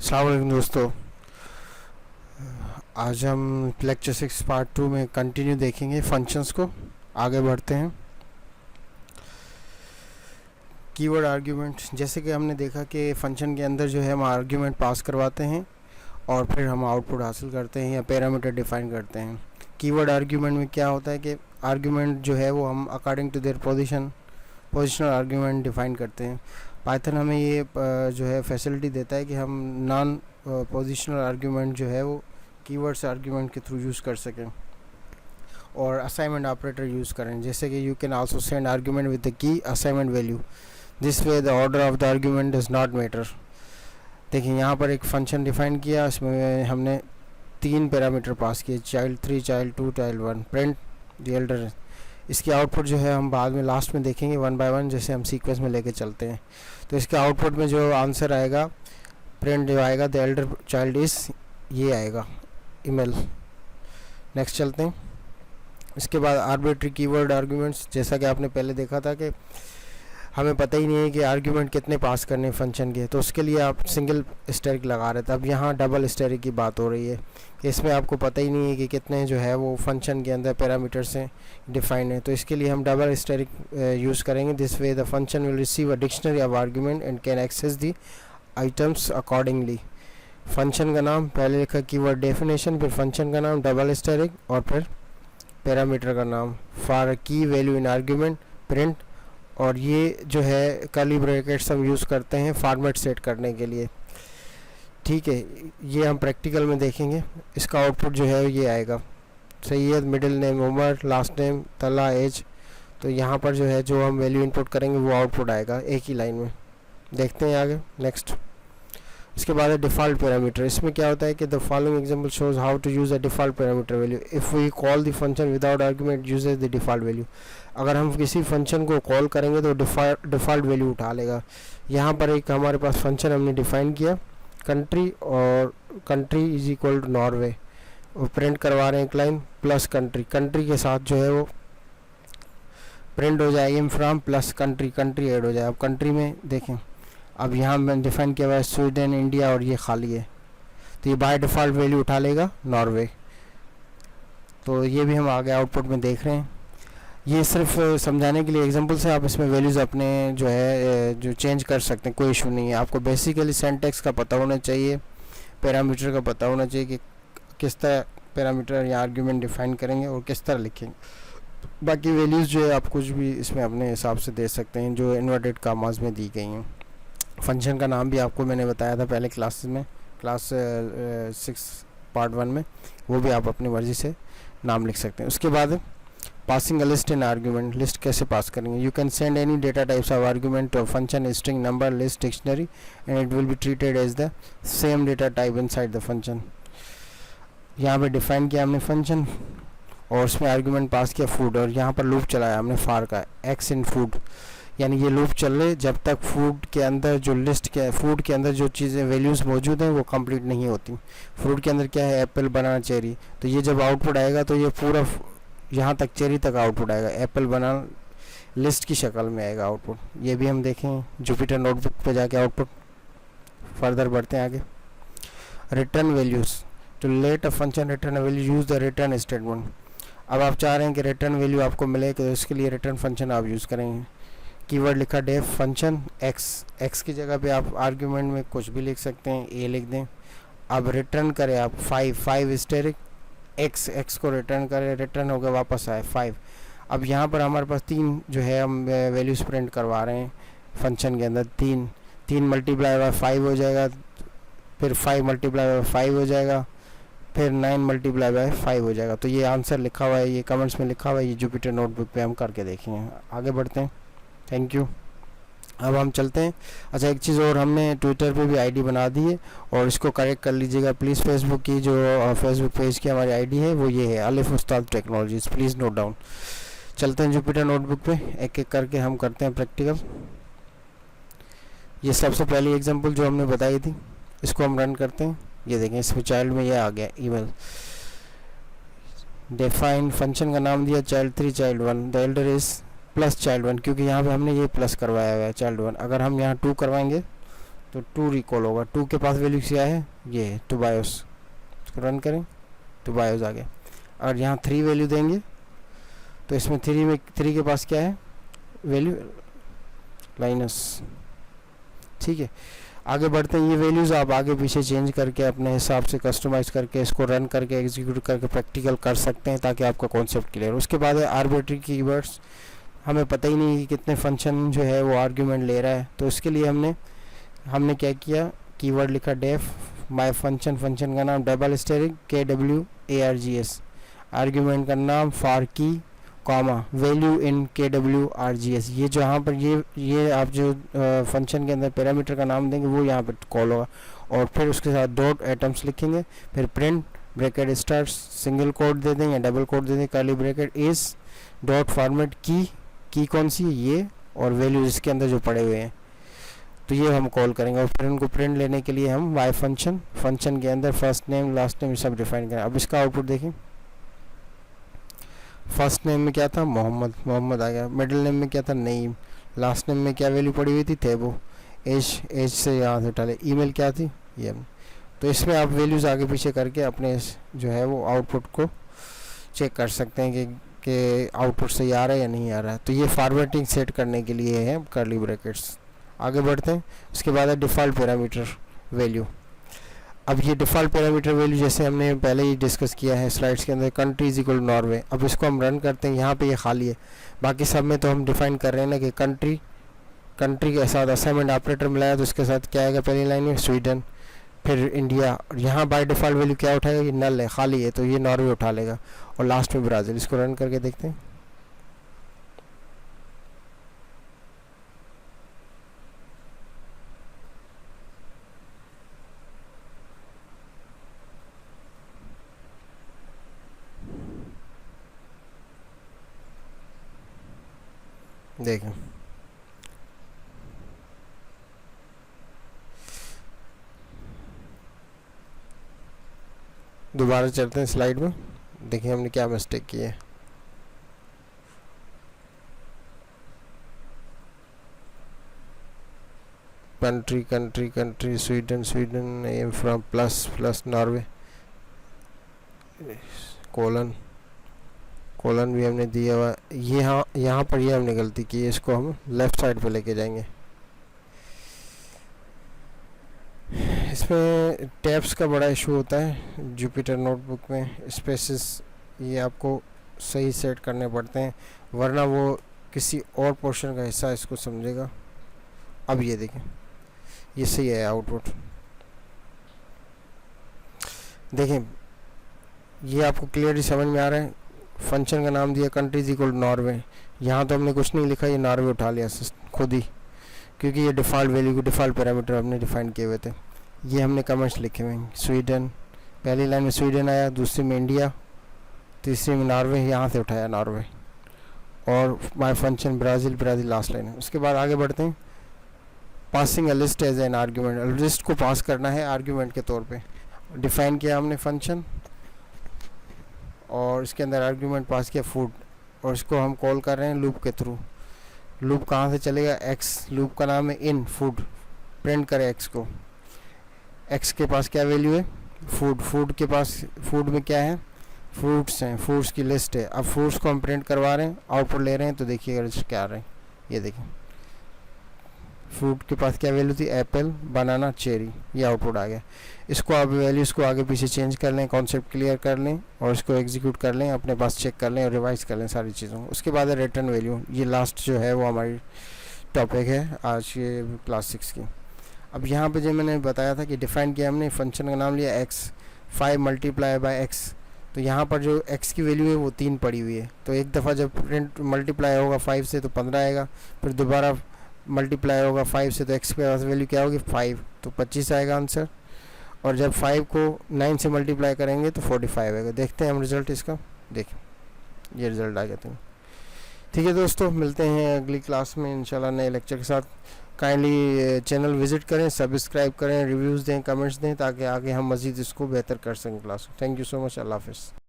अस्सलाम वालेकुम दोस्तों। आज हम लेक्चर 6 पार्ट 2 में कंटिन्यू देखेंगे फंक्शंस को। आगे बढ़ते हैं। कीवर्ड आर्ग्यूमेंट, जैसे कि हमने देखा कि फंक्शन के अंदर जो है हम आर्ग्यूमेंट पास करवाते हैं और फिर हम आउटपुट हासिल करते हैं या पैरामीटर डिफाइन करते हैं। कीवर्ड आर्ग्यूमेंट में क्या होता है कि आर्ग्यूमेंट जो है वो हम according to their positional argument define करते हैं। पाइथन हमें ये जो है फैसिलिटी देता है कि हम नॉन पोजिशनल आर्ग्यूमेंट जो है वो कीवर्ड्स आर्ग्यूमेंट के थ्रू यूज़ कर सकें और असाइनमेंट ऑपरेटर यूज़ करें। जैसे कि you can also send argument with the key assignment value, this way the order of the argument does not matter. देखिए यहाँ पर एक फंक्शन डिफाइन किया, इसमें हमने 3 पैरामीटर पास किए, child 3, child 2, child 1, print the Elder. इसकी आउटपुट जो है हम बाद में लास्ट में देखेंगे 1 बाय 1, जैसे हम सीक्वेंस में लेके चलते हैं। तो इसके आउटपुट में जो आंसर आएगा, प्रिंट जो आएगा द एल्डर चाइल्ड इस, ये आएगा ईमेल। नेक्स्ट चलते हैं। इसके बाद आर्बिट्री कीवर्ड आर्ग्यूमेंट्स, जैसा कि आपने पहले देखा था कि हमें पता ही नहीं है कि आर्ग्यूमेंट कितने पास करने हैं फंक्शन के, तो उसके लिए आप सिंगल स्टेरिक लगा रहे थे। अब यहाँ डबल स्टेरिक की बात हो रही है कि इसमें आपको पता ही नहीं है कि कितने जो है वो फंक्शन के अंदर पैरामीटर से डिफाइन है, तो इसके लिए हम डबल स्टेरिक यूज़ करेंगे। This way the function will receive a dictionary of argument and can access the items accordingly. Function का नाम पहले लिखा, कीवर्ड डेफिनेशन, फिर फंक्शन का नाम डबल स्टेरिक और फिर पैरामीटर का नाम फॉर की वैल्यू इन आर्ग्यूमेंट प्रिंट। और ये जो है कर्ली ब्रैकेट्स हम यूज़ करते हैं फॉर्मेट सेट करने के लिए। ठीक है, ये हम प्रैक्टिकल में देखेंगे। इसका आउटपुट जो है ये आएगा, Syed, middle name Umar, last name Talha, age. तो यहाँ पर जो है जो हम वैल्यू इनपुट करेंगे वो आउटपुट आएगा एक ही लाइन में। देखते हैं आगे नेक्स्ट। इसके बाद है डिफ़ॉल्ट पैरामीटर। इसमें क्या होता है कि the following example shows how to use a default parameter value if we call the function without argument uses the default value. अगर हम किसी फंक्शन को कॉल करेंगे तो डिफ़ॉल्ट वैल्यू उठा लेगा। यहाँ पर एक हमारे पास फंक्शन हमने डिफ़ाइन किया कंट्री, और country is equal to Norway, वो प्रिंट करवा रहे हैं एक लाइन प्लस कंट्री। कंट्री के साथ जो है वो प्रिंट हो जाए M from plus country, country add हो जाए। अब कंट्री में देखें, अब यहाँ मैंने डिफाइन किया हुआ है स्वीडन, इंडिया, और ये खाली है, तो ये बाय डिफ़ॉल्ट वैल्यू उठा लेगा नॉर्वे। तो ये भी हम आगे आउटपुट में देख रहे हैं। ये सिर्फ समझाने के लिए एग्जांपल से, आप इसमें वैल्यूज़ अपने जो है जो चेंज कर सकते हैं, कोई इशू नहीं है। आपको बेसिकली सिंटैक्स का पता होना चाहिए, पैरामीटर का पता होना चाहिए कि किस तरह पैरामीटर या आर्ग्यूमेंट डिफाइन करेंगे और किस तरह लिखेंगे। बाकी वैल्यूज़ जो है आप कुछ भी इसमें अपने हिसाब से दे सकते हैं जो इन्वर्टेड कामाज में दी गई हैं। फंक्शन का नाम भी आपको मैंने बताया था पहले क्लासेस में, क्लास 6 पार्ट 1 में, वो भी आप अपनी मर्ज़ी से नाम लिख सकते हैं। उसके बाद passing a list in argument, list कैसे पास करेंगे। You can send any data types of argument to function, string, number, list, dictionary, and it will be treated as the same data type inside the function. यहाँ पे define किया हमने function और उसमें argument pass किया food, और यहाँ पर लूप चलाया हमने फार का, एक्स इन फूड, यानी ये लूप चल रहे जब तक फूड के अंदर जो लिस्ट के फूड के अंदर जो चीज़ें वैल्यूज़ मौजूद हैं वो कंप्लीट नहीं होती। फूड के अंदर क्या है, एप्पल, बनाना, चेरी। तो ये जब आउटपुट आएगा तो ये पूरा यहाँ तक चेरी तक आउटपुट आएगा, एप्पल, बनाना लिस्ट की शक्ल में आएगा आउटपुट। ये भी हम देखें जुपिटर नोटबुक पे जाके आउटपुट। फर्दर बढ़ते हैं आगे। Return values, to let a function return value use the return statement. अब आप चाह रहे हैं कि रिटर्न वैल्यू आपको मिले, तो इसके लिए रिटर्न फंक्शन आप यूज़ करेंगे। कीवर्ड लिखा डेफ फंक्शन एक्स की जगह पे आप आर्ग्यूमेंट में कुछ भी लिख सकते हैं, ए लिख दें। अब रिटर्न करें आप 5 स्टेरिक, एक्स को रिटर्न करें, रिटर्न होकर वापस आए 5। अब यहाँ पर हमारे पास 3 जो है हम वैल्यूज़ प्रिंट करवा रहे हैं फंक्शन के अंदर। 3 मल्टीप्लाई बाय 5 हो जाएगा, फिर 5 मल्टीप्लाई बाय 5 हो जाएगा, फिर 9 मल्टीप्लाई बाय 5 हो जाएगा। तो ये आंसर लिखा हुआ है, ये कमेंट्स में लिखा हुआ है, ये जुपिटर नोटबुक पे हम करके देखेंगे। आगे बढ़ते हैं। Thank you. अब हम चलते हैं। अच्छा, एक चीज़ और, हमने ट्विटर पे भी आईडी बना दी है और इसको करेक्ट कर लीजिएगा प्लीज़। फेसबुक की जो फेसबुक पेज की हमारी आईडी है वो ये है, अलिफ उस्ताद टेक्नोलॉजीज़, प्लीज़ नोट डाउन। चलते हैं जुपिटर नोटबुक पे, एक एक करके हम करते हैं प्रैक्टिकल। ये सबसे पहली एग्जांपल जो हमने बताई थी, इसको हम रन करते हैं। ये देखें, इसमें चाइल्ड में ये आ गया ईमेल। डिफाइन फंक्शन का नाम दिया child 3, child 1, the Elder is plus child 1, क्योंकि यहाँ पे हमने ये प्लस करवाया हुआ है चाइल्ड 1। अगर हम यहाँ 2 करवाएंगे तो 2 रिकॉल होगा। 2 के पास वैल्यू क्या है, ये है टू बायोस। इसको रन करें तो बायोस आ गया। और यहाँ 3 वैल्यू देंगे तो इसमें 3 के पास क्या है वैल्यू, लाइनस। ठीक है, आगे बढ़ते हैं। ये वैल्यूज़ आप आगे पीछे चेंज करके अपने हिसाब से कस्टमाइज़ करके इसको रन करके एग्जीक्यूट करके प्रैक्टिकल कर सकते हैं ताकि आपका कॉन्सेप्ट क्लियर हो। उसके बाद है आर्बिट्री कीवर्ड्स। हमें पता ही नहीं कि कितने फंक्शन जो है वो आर्ग्यूमेंट ले रहा है, तो इसके लिए हमने क्या किया, कीवर्ड लिखा डेफ माय फंक्शन, फंक्शन का नाम डबल स्टेरिक KWARGS, आर्ग्यूमेंट का नाम फॉर की कॉमा वैल्यू इन KWARGS। ये जो यहाँ पर ये आप जो फंक्शन के अंदर पैरामीटर का नाम देंगे वो यहाँ पर कॉल होगा। और फिर उसके साथ डॉट एटम्स लिखेंगे, फिर print bracket start single quote दे दें या डबल कोड दे दें, curly bracket is dot format की कौन सी है ये, और वैल्यू इसके अंदर जो पड़े हुए हैं तो ये हम कॉल करेंगे। और फिर उनको प्रिंट लेने के लिए हम वाई फंक्शन के अंदर फर्स्ट नेम लास्ट नेम सब डिफाइन करें। अब इसका आउटपुट देखें, फर्स्ट नेम में क्या था, मोहम्मद आ गया। मिडिल नेम में क्या था, नईम। लास्ट नेम में क्या वैल्यू पड़ी हुई थी, थेबो। एज से यहाँ से उठा ले। ईमेल क्या थी, ये। तो इसमें आप वैल्यूज़ आगे पीछे करके अपने जो है वो आउटपुट को चेक कर सकते हैं कि आउटपुट सही आ रहा है या नहीं आ रहा है। तो ये फॉर्मेटिंग सेट करने के लिए है कर्ली ब्रैकेट्स। आगे बढ़ते हैं। उसके बाद है डिफ़ॉल्ट पैरामीटर वैल्यू। अब ये डिफ़ॉल्ट पैरामीटर वैल्यू जैसे हमने पहले ही डिस्कस किया है स्लाइड्स के अंदर, कंट्री इज इक्वल नॉर्वे। अब इसको हम रन करते हैं, यहाँ पे ये खाली है, बाकी सब में तो हम डिफाइन कर रहे हैं ना कि कंट्री के साथ असाइनमेंट ऑपरेटर मिलाया तो उसके साथ क्या आएगा, पहली लाइन में स्वीडन, फिर इंडिया। और यहाँ बाय डिफ़ॉल्ट वैल्यू क्या उठाएगा, ये नल है, खाली है, तो ये नॉर्वे उठा लेगा। और लास्ट में ब्राज़ील। इसको रन करके देखते हैं। देखें, दोबारा चलते हैं स्लाइड में। देखिए हमने क्या मिस्टेक की है। Country Sweden I am from plus Norway, colon भी हमने दिया हुआ। यहाँ पर ये हमने गलती की है, इसको हम लेफ़्ट साइड पे लेके जाएंगे। इसमें टैब्स का बड़ा इशू होता है जुपिटर नोटबुक में, स्पेसेस ये आपको सही सेट करने पड़ते हैं वरना वो किसी और पोर्शन का हिस्सा इसको समझेगा। अब ये देखें, ये सही है आउटपुट। देखें ये आपको क्लियरली समझ में आ रहा है। फंक्शन का नाम दिया कंट्रीज इक्वल नॉर्वे, यहाँ तो हमने कुछ नहीं लिखा, ये नॉर्वे उठा लिया खुद ही, क्योंकि ये डिफ़ॉल्ट वैल्यू को डिफ़ॉल्ट पैरामीटर हमने डिफाइन किए हुए थे। ये हमने कमेंट्स लिखे हुए हैं, स्वीडन पहली लाइन में स्वीडन आया, दूसरी में इंडिया, तीसरी में नॉर्वे, यहाँ से उठाया नॉर्वे। और my function Brazil last line है। उसके बाद आगे बढ़ते हैं। Passing a list as an argument, list को पास करना है आर्ग्यूमेंट के तौर पे। डिफ़ाइन किया हमने फंक्शन और इसके अंदर आर्ग्यूमेंट पास किया फूड, और इसको हम कॉल कर रहे हैं लूप के थ्रू। लूप कहाँ से चलेगा, एक्स, लूप का नाम है इन फूड, प्रिंट करें एक्स को। एक्स के पास क्या वैल्यू है, फूड के पास, फूड में क्या है, फ्रूट्स हैं, फ्रूट्स की लिस्ट है। अब फ्रूट्स को हम प्रिंट करवा रहे हैं, आउटपुट ले रहे हैं, तो देखिएगा क्या आ रहे हैं, ये देखें फ्रूट के पास क्या वैल्यू थी, एप्पल, बनाना, चेरी, ये आउटपुट आ गया। इसको आप वैल्यूज़ को आगे पीछे चेंज कर लें, कॉन्सेप्ट क्लियर कर लें और इसको एग्जीक्यूट कर लें, अपने पास चेक कर लें और रिवाइज कर लें सारी चीज़ों। उसके बाद है रिटर्न वैल्यू, ये लास्ट जो है वो हमारी टॉपिक है आज ये क्लास 6 की। अब यहाँ पे जो मैंने बताया था कि डिफ़ाइन किया हमने, फंक्शन का नाम लिया एक्स, 5 मल्टीप्लाई बाय एक्स, तो यहाँ पर जो x की वैल्यू है वो 3 पड़ी हुई है, तो एक दफ़ा जब प्रिंट मल्टीप्लाई होगा 5 से तो 15 आएगा, फिर दोबारा मल्टीप्लाई होगा 5 से तो x के पास वैल्यू क्या होगी 5, तो 25 आएगा आंसर। और जब 5 को 9 से मल्टीप्लाई करेंगे तो 45 आएगा। देखते हैं हम रिज़ल्ट इसका, देखिए ये रिज़ल्ट आ जाते हैं। ठीक है दोस्तों, मिलते हैं अगली क्लास में इंशाल्लाह नए लेक्चर के साथ। काइंडली चैनल विज़िट करें, सब्सक्राइब करें, रिव्यूज़ दें, कमेंट्स दें, ताकि आगे हम मज़ीद इसको बेहतर कर सकें class. Thank you so much, अल्लाह हाफ़िज़।